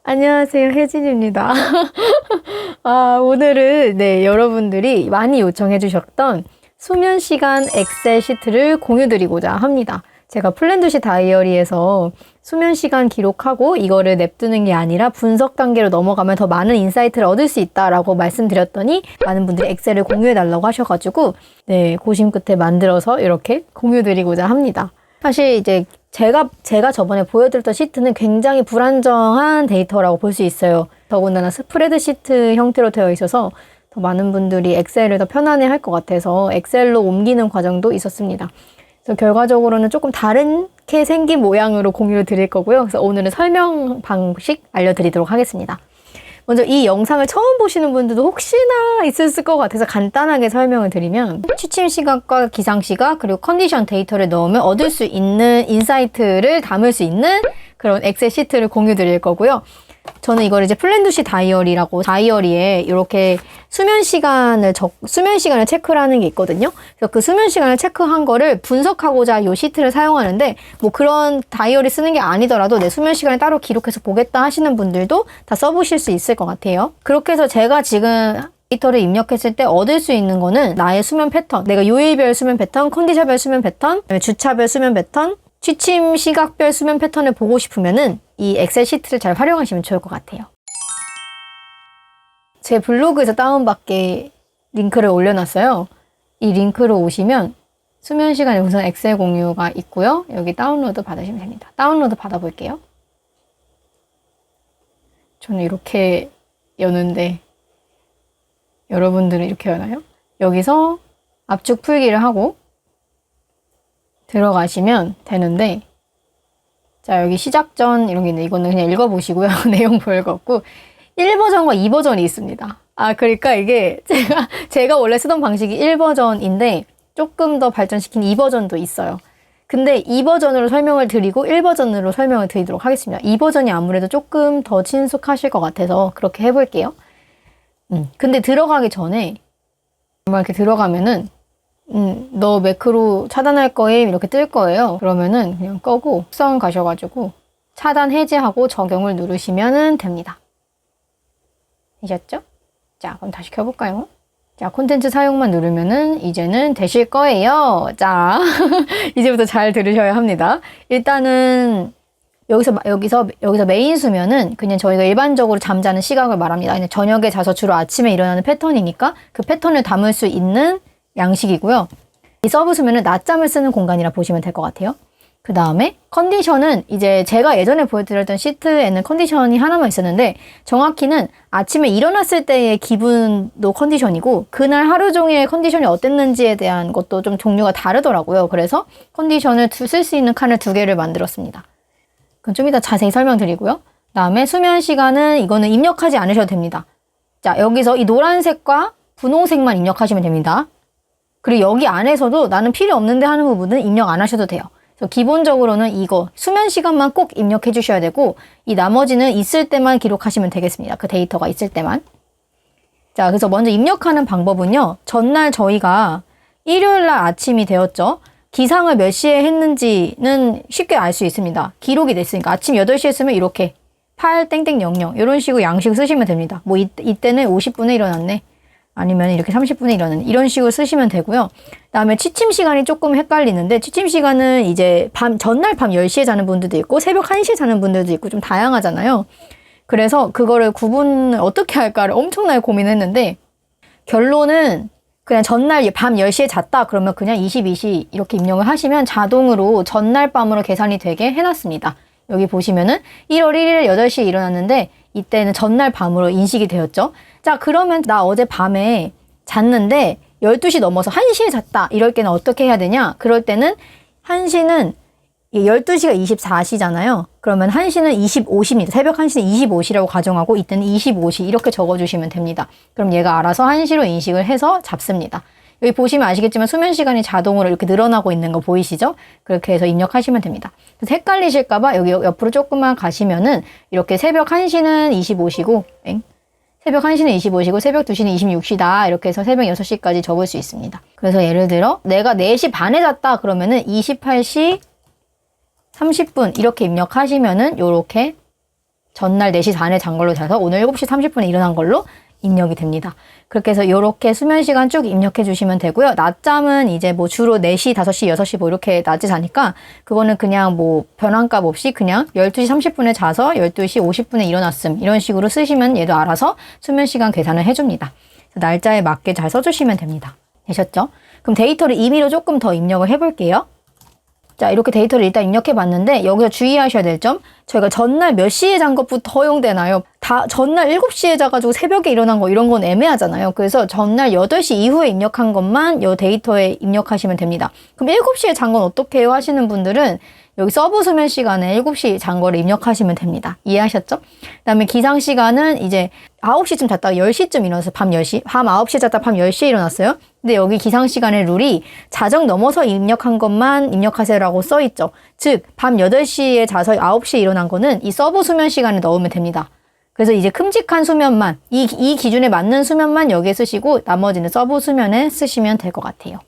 안녕하세요, 혜진입니다. 오늘은 여러분들이 많이 요청해 주셨던 수면 시간 엑셀 시트를 공유드리고자 합니다. 제가 플랜2시 다이어리에서 수면 시간 기록하고 이거를 냅두는 게 아니라 분석 단계로 넘어가면 더 많은 인사이트를 얻을 수 있다라고 말씀드렸더니 많은 분들이 엑셀을 공유해 달라고 하셔가지고 고심 끝에 만들어서 이렇게 공유드리고자 합니다. 사실 이제 제가 저번에 보여드렸던 시트는 굉장히 불안정한 데이터라고 볼 수 있어요. 더군다나 스프레드시트 형태로 되어 있어서 더 많은 분들이 엑셀을 더 편안해 할 것 같아서 엑셀로 옮기는 과정도 있었습니다. 그래서 결과적으로는 조금 다르게 생긴 모양으로 공유를 드릴 거고요. 그래서 오늘은 설명 방식 알려드리도록 하겠습니다. 먼저 이 영상을 처음 보시는 분들도 혹시나 있을 것 같아서 간단하게 설명을 드리면 취침 시각과 기상 시각 그리고 컨디션 데이터를 넣으면 얻을 수 있는 인사이트를 담을 수 있는 그런 엑셀 시트를 공유 드릴 거고요. 저는 이걸 이제 플랜2시 다이어리라고 다이어리에 이렇게 수면 시간을 체크를 하는 게 있거든요. 그래서 그 수면 시간을 체크한 거를 분석하고자 이 시트를 사용하는데 뭐 그런 다이어리 쓰는 게 아니더라도 내 수면 시간을 따로 기록해서 보겠다 하시는 분들도 다 써보실 수 있을 것 같아요. 그렇게 해서 제가 지금 데이터를 입력했을 때 얻을 수 있는 거는 나의 수면 패턴, 내가 요일별 수면 패턴, 컨디션별 수면 패턴, 주차별 수면 패턴, 취침 시각별 수면 패턴을 보고 싶으면은 이 엑셀 시트를 잘 활용하시면 좋을 것 같아요. 제 블로그에서 다운받게 링크를 올려놨어요. 이 링크로 오시면 수면 시간에 우선 엑셀 공유가 있고요. 여기 다운로드 받으시면 됩니다. 다운로드 받아볼게요. 저는 이렇게 여는데 여러분들은 이렇게 여나요? 여기서 압축 풀기를 하고 들어가시면 되는데 자 여기 시작 전 이런 게 있는데 이거는 그냥 읽어보시고요. 내용 별거 없고 1버전과 2버전이 있습니다. 그러니까 이게 제가 원래 쓰던 방식이 1버전인데 조금 더 발전시킨 2버전도 있어요. 근데 2버전으로 설명을 드리고 1버전으로 설명을 드리도록 하겠습니다. 2버전이 아무래도 조금 더 친숙하실 것 같아서 그렇게 해볼게요. 근데 들어가기 전에 이렇게 들어가면은 너 매크로 차단할 거임 이렇게 뜰 거예요. 그러면은 그냥 끄고 특성 가셔가지고 차단 해제하고 적용을 누르시면 됩니다. 되셨죠? 자 그럼 다시 켜볼까요? 자 콘텐츠 사용만 누르면은 이제는 되실 거예요. 자 이제부터 잘 들으셔야 합니다. 일단은 여기서 메인 수면은 그냥 저희가 일반적으로 잠자는 시각을 말합니다. 그냥 저녁에 자서 주로 아침에 일어나는 패턴이니까 그 패턴을 담을 수 있는 양식이고요. 이 서브 수면은 낮잠을 쓰는 공간이라 보시면 될 것 같아요. 그 다음에 컨디션은 이제 제가 예전에 보여드렸던 시트에는 컨디션이 하나만 있었는데 정확히는 아침에 일어났을 때의 기분도 컨디션이고 그날 하루 종일 컨디션이 어땠는지에 대한 것도 좀 종류가 다르더라고요. 그래서 컨디션을 쓸 수 있는 칸을 2개를 만들었습니다. 그럼 좀 이따 자세히 설명드리고요. 그 다음에 수면 시간은 이거는 입력하지 않으셔도 됩니다. 자 여기서 이 노란색과 분홍색만 입력하시면 됩니다. 그리고 여기 안에서도 나는 필요 없는데 하는 부분은 입력 안 하셔도 돼요. 그래서 기본적으로는 이거 수면 시간만 꼭 입력해 주셔야 되고 이 나머지는 있을 때만 기록하시면 되겠습니다. 그 데이터가 있을 때만. 자 그래서 먼저 입력하는 방법은요. 전날 저희가 일요일날 아침이 되었죠. 기상을 몇 시에 했는지는 쉽게 알 수 있습니다. 기록이 됐으니까 아침 8시에 쓰면 이렇게 8땡땡00 이런 식으로 양식 쓰시면 됩니다. 뭐 이때는 50분에 일어났네. 아니면 이렇게 30분에 일어나는 이런 식으로 쓰시면 되고요. 그다음에 취침 시간이 조금 헷갈리는데 취침 시간은 이제 전날 밤 10시에 자는 분들도 있고 새벽 1시에 자는 분들도 있고 좀 다양하잖아요. 그래서 그거를 구분을 어떻게 할까를 엄청나게 고민했는데 결론은 그냥 전날 밤 10시에 잤다 그러면 그냥 22시 이렇게 입력을 하시면 자동으로 전날 밤으로 계산이 되게 해놨습니다. 여기 보시면은 1월 1일 8시에 일어났는데 이때는 전날 밤으로 인식이 되었죠. 자 그러면 나 어제 밤에 잤는데 12시 넘어서 1시에 잤다 이럴 때는 어떻게 해야 되냐? 그럴 때는 1시는 12시가 24시잖아요. 그러면 1시는 25시입니다. 새벽 1시는 25시라고 가정하고 이때는 25시 이렇게 적어주시면 됩니다. 그럼 얘가 알아서 1시로 인식을 해서 잡습니다. 여기 보시면 아시겠지만 수면 시간이 자동으로 이렇게 늘어나고 있는 거 보이시죠? 그렇게 해서 입력하시면 됩니다. 그래서 헷갈리실까봐 여기 옆으로 조금만 가시면은 이렇게 새벽 1시는 25시고 새벽 1시는 25시고 새벽 2시는 26시다 이렇게 해서 새벽 6시까지 적을 수 있습니다. 그래서 예를 들어 내가 4시 반에 잤다 그러면은 28시 30분 이렇게 입력하시면은 요렇게 전날 4시 4분에 잔 걸로 자서 오늘 7시 30분에 일어난 걸로 입력이 됩니다. 그렇게 해서 이렇게 수면 시간 쭉 입력해 주시면 되고요. 낮잠은 이제 뭐 주로 4시, 5시, 6시 뭐 이렇게 낮에 자니까 그거는 그냥 뭐 변환값 없이 그냥 12시 30분에 자서 12시 50분에 일어났음 이런 식으로 쓰시면 얘도 알아서 수면 시간 계산을 해줍니다. 날짜에 맞게 잘 써주시면 됩니다. 되셨죠? 그럼 데이터를 임의로 조금 더 입력을 해볼게요. 자, 이렇게 데이터를 일단 입력해 봤는데 여기서 주의하셔야 될 점, 저희가 전날 몇 시에 잔 것부터 허용되나요? 다 전날 7시에 자가지고 새벽에 일어난 거 이런 건 애매하잖아요. 그래서 전날 8시 이후에 입력한 것만 이 데이터에 입력하시면 됩니다. 그럼 7시에 잔 건 어떻게 해요? 하시는 분들은 여기 서브 수면 시간에 7시 잔 거를 입력하시면 됩니다. 이해하셨죠? 그 다음에 기상 시간은 이제 9시쯤 잤다가 10시쯤 일어나서 밤 10시, 밤 9시에 잤다가 밤 10시에 일어났어요. 근데 여기 기상 시간의 룰이 자정 넘어서 입력한 것만 입력하세요라고 써 있죠. 즉, 밤 8시에 자서 9시에 일어난 거는 이 서브 수면 시간에 넣으면 됩니다. 그래서 이제 큼직한 수면만, 이 기준에 맞는 수면만 여기에 쓰시고 나머지는 서브 수면에 쓰시면 될 것 같아요.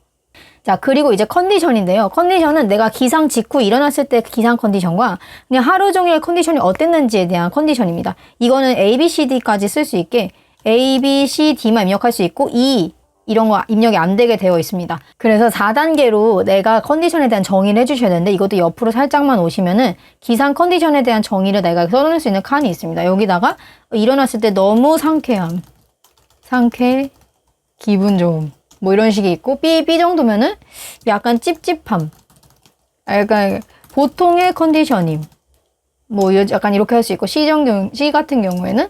자, 그리고 이제 컨디션인데요. 컨디션은 내가 기상 직후 일어났을 때 기상 컨디션과 그냥 하루 종일 컨디션이 어땠는지에 대한 컨디션입니다. 이거는 A, B, C, D까지 쓸 수 있게 A, B, C, D만 입력할 수 있고 E 이런 거 입력이 안 되게 되어 있습니다. 그래서 4단계로 내가 컨디션에 대한 정의를 해주셔야 되는데 이것도 옆으로 살짝만 오시면은 기상 컨디션에 대한 정의를 내가 써놓을 수 있는 칸이 있습니다. 여기다가 일어났을 때 너무 상쾌함, 상쾌, 기분 좋음 뭐 이런 식이 있고 B 정도면은 약간 찝찝함, 약간 보통의 컨디션임 뭐 약간 이렇게 할 수 있고 C 같은 경우에는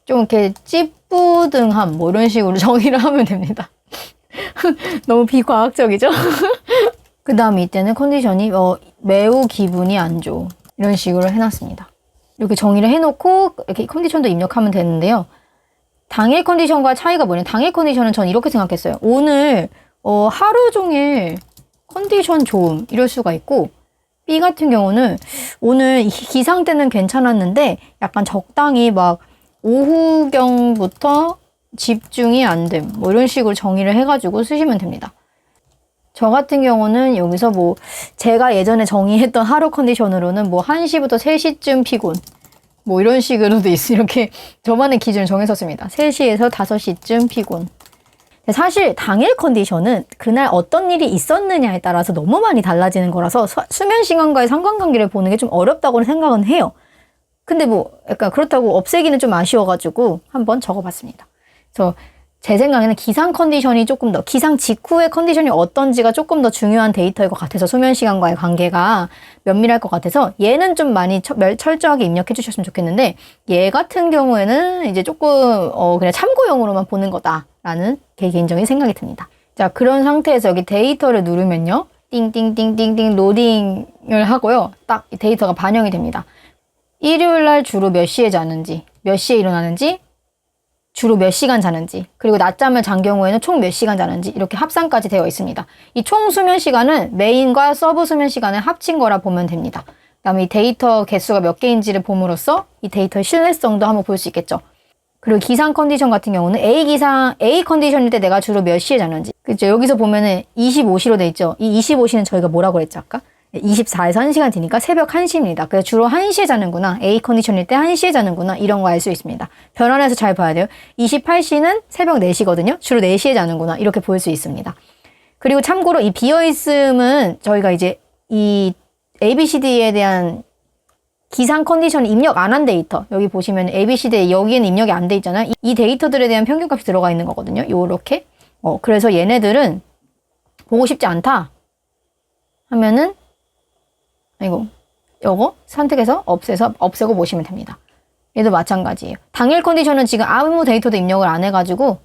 좀 이렇게 찌뿌둥함 뭐 이런 식으로 정의를 하면 됩니다. 너무 비과학적이죠? 그 다음에 이때는 컨디션이 매우 기분이 안 좋아 이런 식으로 해놨습니다. 이렇게 정의를 해놓고 이렇게 컨디션도 입력하면 되는데요. 당일 컨디션과 차이가 뭐냐면 당일 컨디션은 전 이렇게 생각했어요. 오늘 하루 종일 컨디션 좋음 이럴 수가 있고 B 같은 경우는 오늘 기상 때는 괜찮았는데 약간 적당히 막 오후경부터 집중이 안 됨 뭐 이런 식으로 정의를 해가지고 쓰시면 됩니다. 저 같은 경우는 여기서 뭐 제가 예전에 정의했던 하루 컨디션으로는 뭐 1시부터 3시쯤 피곤 뭐 이런 식으로도 이렇게 저만의 기준을 정했었습니다. 3시에서 5시쯤 피곤. 사실 당일 컨디션은 그날 어떤 일이 있었느냐에 따라서 너무 많이 달라지는 거라서 수면 시간과의 상관관계를 보는 게 좀 어렵다고 생각은 해요. 근데 뭐 약간 그렇다고 없애기는 좀 아쉬워가지고 한번 적어봤습니다. 그래서 제 생각에는 기상 컨디션이 조금 더, 기상 직후의 컨디션이 어떤지가 조금 더 중요한 데이터일 것 같아서 수면 시간과의 관계가 면밀할 것 같아서 얘는 좀 많이 철저하게 입력해 주셨으면 좋겠는데 얘 같은 경우에는 이제 조금 그냥 참고용으로만 보는 거다라는 개인적인 생각이 듭니다. 자, 그런 상태에서 여기 데이터를 누르면요. 띵띵띵띵띵 로딩을 하고요. 딱 데이터가 반영이 됩니다. 일요일 날 주로 몇 시에 자는지, 몇 시에 일어나는지, 주로 몇 시간 자는지, 그리고 낮잠을 잔 경우에는 총 몇 시간 자는지 이렇게 합산까지 되어 있습니다. 이 총 수면 시간은 메인과 서브 수면 시간을 합친 거라 보면 됩니다. 그 다음에 이 데이터 개수가 몇 개인지를 봄으로써 이 데이터의 신뢰성도 한번 볼 수 있겠죠. 그리고 기상 컨디션 같은 경우는 A 컨디션일 때 내가 주로 몇 시에 자는지. 그죠? 여기서 보면은 25시로 돼 있죠. 이 25시는 저희가 뭐라고 그랬죠, 아까? 24에서 1시간 뒤니까 새벽 1시입니다. 그래서 주로 1시에 자는구나. A 컨디션일 때 1시에 자는구나. 이런 거 알 수 있습니다. 변환해서 잘 봐야 돼요. 28시는 새벽 4시거든요. 주로 4시에 자는구나. 이렇게 볼 수 있습니다. 그리고 참고로 이 비어있음은 저희가 이제 이 ABCD에 대한 기상 컨디션 입력 안 한 데이터. 여기 보시면 ABCD 여기에는 입력이 안 돼 있잖아요. 이 데이터들에 대한 평균값이 들어가 있는 거거든요. 요렇게. 그래서 얘네들은 보고 싶지 않다 하면은 요거 선택해서 없애고 보시면 됩니다. 얘도 마찬가지예요. 당일 컨디션은 지금 아무 데이터도 입력을 안 해가지고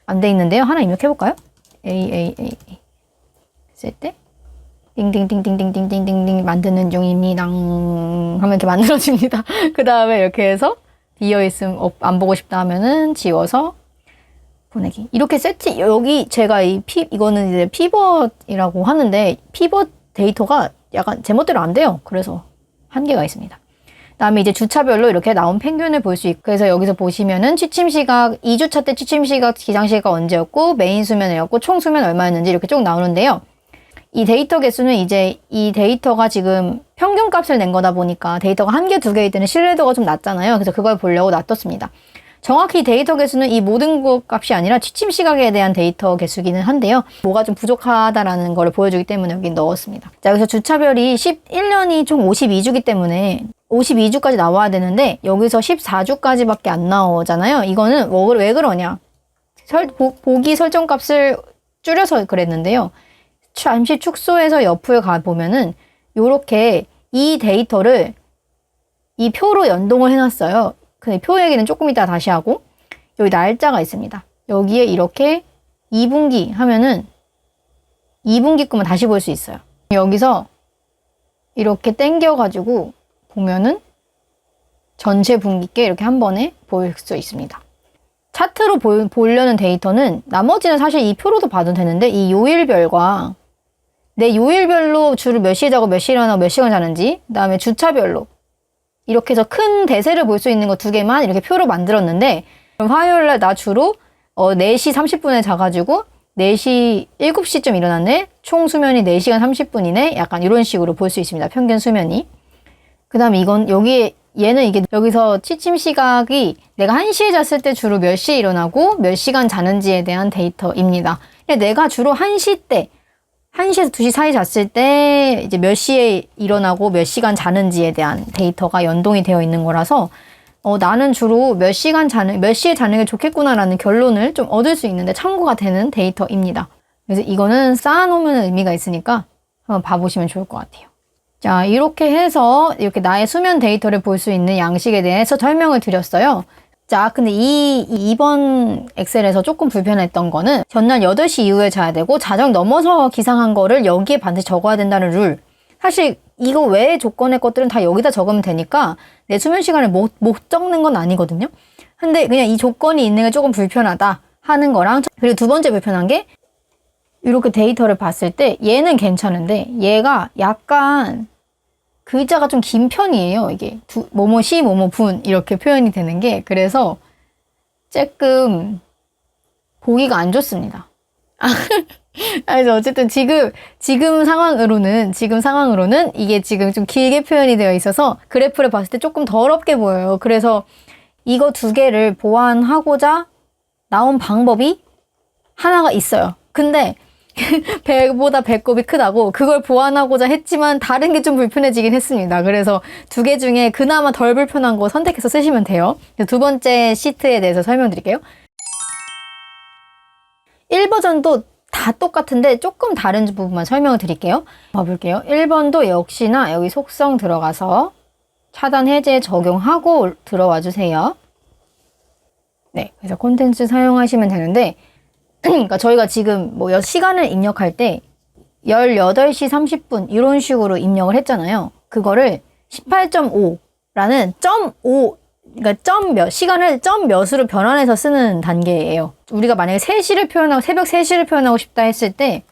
안 돼 있는데요. 하나 입력해볼까요? A 했을 때 띵띵띵띵띵띵띵띵 만드는 중입니다 하면 이렇게 만들어집니다. 그 다음에 이렇게 해서 비어있음 안 보고 싶다 하면은 지워서 보내기. 이렇게 여기 제가 이거는 이제 피벗이라고 하는데 피벗 데이터가 약간 제멋대로 안 돼요. 그래서 한계가 있습니다. 그다음에 이제 주차별로 이렇게 나온 평균을 볼 수 있고, 그래서 여기서 보시면은 취침 시각, 2주차 때 취침 시각, 기상 시각 언제였고, 메인 수면이었고, 총 수면 얼마였는지 이렇게 쭉 나오는데요. 이 데이터 개수는 이제 이 데이터가 지금 평균 값을 낸 거다 보니까 데이터가 한 개, 두 개일 때는 신뢰도가 좀 낮잖아요. 그래서 그걸 보려고 놔뒀습니다. 정확히 데이터 개수는 이 모든 것 값이 아니라 취침 시각에 대한 데이터 개수기는 한데요. 뭐가 좀 부족하다라는 걸 보여주기 때문에 여기 넣었습니다. 자, 여기서 주차별이 11년이 총 52주기 때문에 52주까지 나와야 되는데 여기서 14주까지밖에 안 나오잖아요. 이거는 왜 그러냐? 보기 설정 값을 줄여서 그랬는데요. 잠시 축소해서 옆을 가보면은 요렇게 이 데이터를 이 표로 연동을 해놨어요. 근데 표 얘기는 조금 이따 다시 하고 여기 날짜가 있습니다. 여기에 이렇게 2분기 하면은 2분기 거만 다시 볼 수 있어요. 여기서 이렇게 당겨가지고 보면은 전체 분기께 이렇게 한 번에 볼 수 있습니다. 차트로 보려는 데이터는 나머지는 사실 이 표로도 봐도 되는데 이 요일별과 내 요일별로 주로 몇 시에 자고 몇 시에 일어나고 몇 시간 자는지 그 다음에 주차별로 이렇게 해서 큰 대세를 볼 수 있는 거 2개만 이렇게 표로 만들었는데 그럼 화요일날 나 주로 4시 30분에 자가지고 4시 7시쯤 일어났네. 총 수면이 4시간 30분이네. 약간 이런 식으로 볼 수 있습니다. 평균 수면이. 그 다음에 이건 여기에 얘는 이게 여기서 취침 시각이 내가 1시에 잤을 때 주로 몇 시에 일어나고 몇 시간 자는지에 대한 데이터입니다. 내가 주로 1시 때 1시에서 2시 사이 잤을 때 이제 몇 시에 일어나고 몇 시간 자는지에 대한 데이터가 연동이 되어 있는 거라서 나는 주로 몇 시에 자는 게 좋겠구나라는 결론을 좀 얻을 수 있는데 참고가 되는 데이터입니다. 그래서 이거는 쌓아놓으면 의미가 있으니까 한번 봐보시면 좋을 것 같아요. 자, 이렇게 해서 이렇게 나의 수면 데이터를 볼 수 있는 양식에 대해서 설명을 드렸어요. 자, 근데 이번 엑셀에서 조금 불편했던 거는 전날 8시 이후에 자야 되고 자정 넘어서 기상한 거를 여기에 반드시 적어야 된다는 룰. 사실 이거 외의 조건의 것들은 다 여기다 적으면 되니까 내 수면 시간을 못 적는 건 아니거든요. 근데 그냥 이 조건이 있는 게 조금 불편하다 하는 거랑 그리고 두 번째 불편한 게 이렇게 데이터를 봤을 때 얘는 괜찮은데 얘가 약간 글자가 좀 긴 편이에요. 이게 뭐뭐 시 뭐뭐 분 이렇게 표현이 되는 게 그래서 조금 보기가 안 좋습니다. 그래서 어쨌든 지금 상황으로는 이게 지금 좀 길게 표현이 되어 있어서 그래프를 봤을 때 조금 더럽게 보여요. 그래서 이거 2개를 보완하고자 나온 방법이 하나가 있어요. 근데 배보다 배꼽이 크다고 그걸 보완하고자 했지만 다른 게 좀 불편해지긴 했습니다. 그래서 2개 중에 그나마 덜 불편한 거 선택해서 쓰시면 돼요. 두 번째 시트에 대해서 설명드릴게요. 1버전도 다 똑같은데 조금 다른 부분만 설명을 드릴게요. 봐볼게요. 1번도 역시나 여기 속성 들어가서 차단 해제 적용하고 들어와 주세요. 네, 그래서 콘텐츠 사용하시면 되는데 그러니까 저희가 지금 뭐 시간을 입력할 때 18시 30분 이런 식으로 입력을 했잖아요. 그거를 18.5라는 .5 그러니까 시간을 몇으로 변환해서 쓰는 단계예요. 우리가 만약에 3시를 표현하고 새벽 3시를 표현하고 싶다 했을 때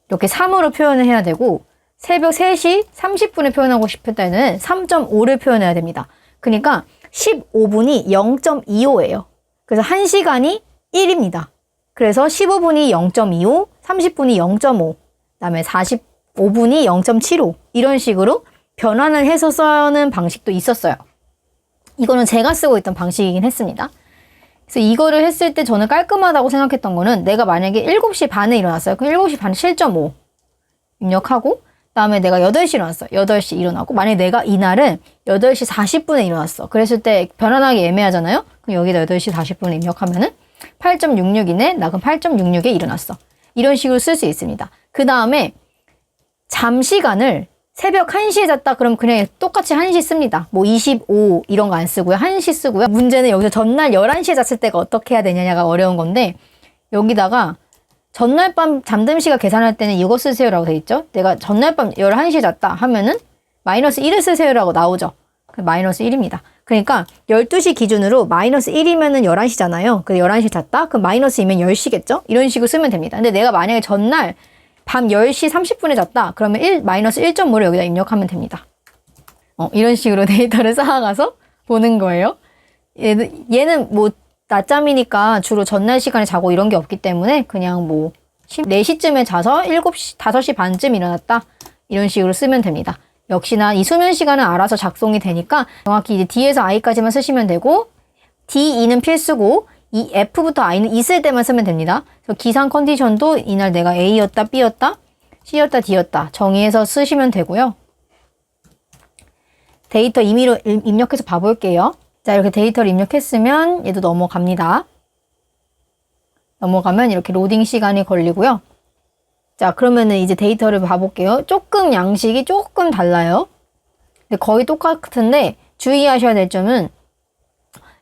이렇게 3으로 표현을 해야 되고 새벽 3시 30분에 표현하고 싶을 때는 3.5를 표현해야 됩니다. 그러니까 15분이 0.25예요. 그래서 1시간이 1입니다. 그래서 15분이 0.25, 30분이 0.5, 그다음에 45분이 0.75 이런 식으로 변환을 해서 쓰는 방식도 있었어요. 이거는 제가 쓰고 있던 방식이긴 했습니다. 그래서 이거를 했을 때 저는 깔끔하다고 생각했던 거는 내가 만약에 7시 반에 일어났어요. 그럼 7시 반에 7.5 입력하고 그다음에 내가 8시 일어났어. 8시 일어나고 만약에 내가 이날은 8시 40분에 일어났어. 그랬을 때 변환하기 애매하잖아요. 그럼 여기다 8시 40분에 입력하면은 8.66이네. 나 그럼 8.66에 일어났어. 이런 식으로 쓸 수 있습니다. 그 다음에 잠시간을 새벽 1시에 잤다 그럼 그냥 똑같이 1시 씁니다. 뭐 25 이런 거 안 쓰고요. 1시 쓰고요. 문제는 여기서 전날 11시에 잤을 때가 어떻게 해야 되냐가 어려운 건데 여기다가 전날 밤 잠듦 시간 계산할 때는 이거 쓰세요라고 돼 있죠. 내가 전날 밤 11시에 잤다 하면은 마이너스 1을 쓰세요라고 나오죠. 마이너스 1입니다. 그러니까 12시 기준으로 마이너스 1이면은 11시잖아요. 그 11시 잤다? 그럼 마이너스 2면 10시겠죠? 이런 식으로 쓰면 됩니다. 근데 내가 만약에 전날 밤 10시 30분에 잤다? 그러면 마이너스 1.5를 여기다 입력하면 됩니다. 이런 식으로 데이터를 쌓아가서 보는 거예요. 얘는 뭐 낮잠이니까 주로 전날 시간에 자고 이런 게 없기 때문에 그냥 뭐 4시쯤에 자서 7시, 5시 반쯤 일어났다. 이런 식으로 쓰면 됩니다. 역시나 이 수면 시간은 알아서 작성이 되니까 정확히 이제 D에서 I까지만 쓰시면 되고 D, E는 필수고 이 F부터 I는 있을 때만 쓰면 됩니다. 그래서 기상 컨디션도 이날 내가 A였다, B였다, C였다, D였다 정의해서 쓰시면 되고요. 데이터 임의로 입력해서 봐볼게요. 자, 이렇게 데이터를 입력했으면 얘도 넘어갑니다. 넘어가면 이렇게 로딩 시간이 걸리고요. 자, 그러면은 이제 데이터를 봐볼게요. 조금 양식이 조금 달라요. 근데 거의 똑같은데 주의하셔야 될 점은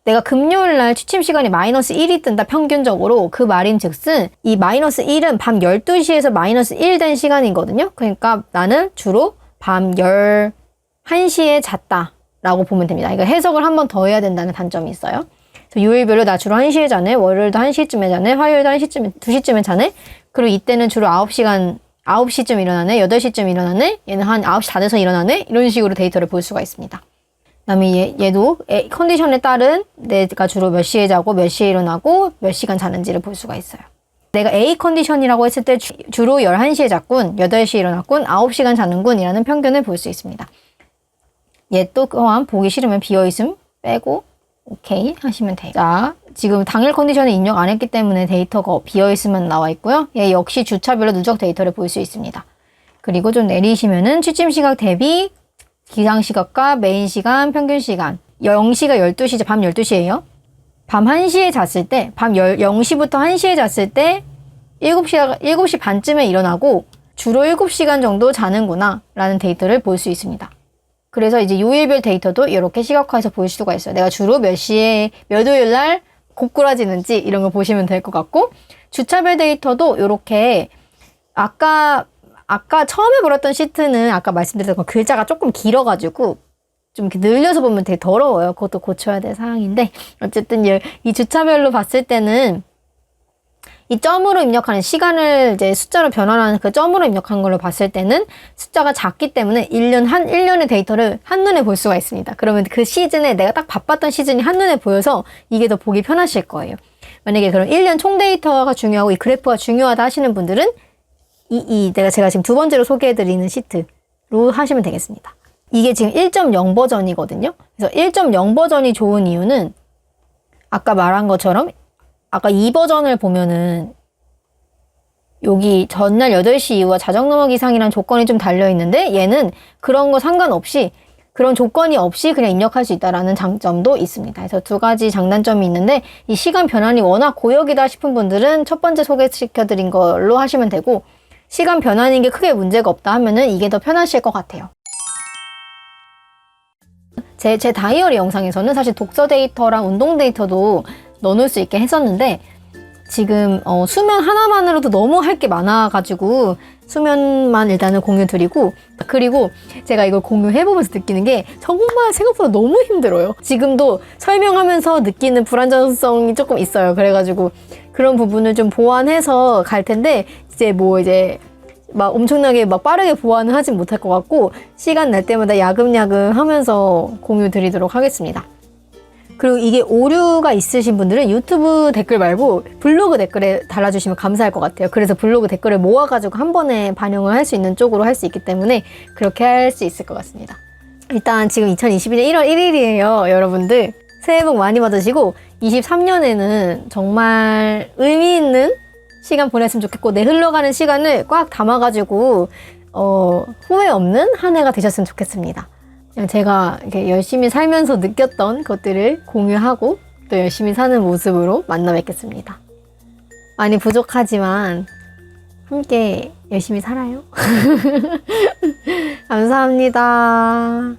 내가 금요일 날 취침 시간이 -1이 뜬다 평균적으로. 그 말인즉슨 이 -1은 밤 12시에서 -1 된 시간이거든요. 그러니까 나는 주로 밤 11시에 잤다 라고 보면 됩니다. 이거 해석을 한 번 더 해야 된다는 단점이 있어요. 그래서 요일별로 나 주로 1시에 자네, 월요일도 1시쯤에 자네, 화요일도 1시쯤에, 2시쯤에 자네. 그리고 이때는 주로 9시쯤 일어나네, 8시쯤 일어나네, 얘는 한 9시 다 돼서 일어나네, 이런 식으로 데이터를 볼 수가 있습니다. 그 다음에 얘도 컨디션에 따른 내가 주로 몇 시에 자고 몇 시에 일어나고 몇 시간 자는지를 볼 수가 있어요. 내가 A 컨디션이라고 했을 때 주로 11시에 잤군, 8시에 일어났군, 9시간 자는군 이라는 평균을 볼 수 있습니다. 얘 또 또한 보기 싫으면 비어있음 빼고 오케이 하시면 돼요. 자, 지금 당일 컨디션을 입력 안 했기 때문에 데이터가 비어있으면 나와 있고요. 얘 역시 주차별로 누적 데이터를 볼 수 있습니다. 그리고 좀 내리시면은 취침 시각 대비 기상 시각과 메인 시간, 평균 시간. 0시가 12시죠. 밤 12시예요. 밤 1시에 잤을 때, 밤 0시부터 1시에 잤을 때 7시 반쯤에 일어나고 주로 7시간 정도 자는구나 라는 데이터를 볼 수 있습니다. 그래서 이제 요일별 데이터도 이렇게 시각화해서 볼 수가 있어요. 내가 주로 몇 시에, 몇 요일 날 고꾸라지는지 이런 거 보시면 될 것 같고, 주차별 데이터도 이렇게 아까 처음에 보았던 시트는 아까 말씀드렸던 글자가 조금 길어가지고 좀 이렇게 늘려서 보면 되게 더러워요. 그것도 고쳐야 될 사항인데, 어쨌든 이 주차별로 봤을 때는 이 점으로 입력하는 시간을 이제 숫자로 변환하는 그 점으로 입력한 걸로 봤을 때는 숫자가 작기 때문에 1년의 데이터를 한눈에 볼 수가 있습니다. 그러면 그 시즌에 내가 딱 바빴던 시즌이 한눈에 보여서 이게 더 보기 편하실 거예요. 만약에 그럼 1년 총 데이터가 중요하고 이 그래프가 중요하다 하시는 분들은 제가 지금 두 번째로 소개해드리는 시트로 하시면 되겠습니다. 이게 지금 1.0 버전이거든요. 그래서 1.0 버전이 좋은 이유는 아까 말한 것처럼 아까 2버전을 보면은 여기 전날 8시 이후와 자정넘어 기상이란 조건이 좀 달려있는데 얘는 그런 거 상관없이 그런 조건이 없이 그냥 입력할 수 있다는 장점도 있습니다. 그래서 두 가지 장단점이 있는데 이 시간 변환이 워낙 고역이다 싶은 분들은 첫 번째 소개시켜드린 걸로 하시면 되고 시간 변환인 게 크게 문제가 없다 하면은 이게 더 편하실 것 같아요. 제 다이어리 영상에서는 사실 독서 데이터랑 운동 데이터도 넣어놓을 수 있게 했었는데 지금 수면 하나만으로도 너무 할 게 많아가지고 수면만 일단은 공유 드리고, 그리고 제가 이걸 공유해보면서 느끼는 게 정말 생각보다 너무 힘들어요. 지금도 설명하면서 느끼는 불안정성이 조금 있어요. 그래가지고 그런 부분을 좀 보완해서 갈 텐데 이제 막 엄청나게 막 빠르게 보완을 하진 못할 것 같고 시간 날 때마다 야금야금 하면서 공유 드리도록 하겠습니다. 그리고 이게 오류가 있으신 분들은 유튜브 댓글 말고 블로그 댓글에 달아주시면 감사할 것 같아요. 그래서 블로그 댓글을 모아가지고 한 번에 반영을 할 수 있는 쪽으로 할 수 있기 때문에 그렇게 할 수 있을 것 같습니다. 일단 지금 2021년 1월 1일이에요. 여러분들 새해 복 많이 받으시고 23년에는 정말 의미 있는 시간 보냈으면 좋겠고 내 흘러가는 시간을 꽉 담아가지고 후회 없는 한 해가 되셨으면 좋겠습니다. 그냥 제가 이렇게 열심히 살면서 느꼈던 것들을 공유하고 또 열심히 사는 모습으로 만나 뵙겠습니다. 많이 부족하지만 함께 열심히 살아요. 감사합니다.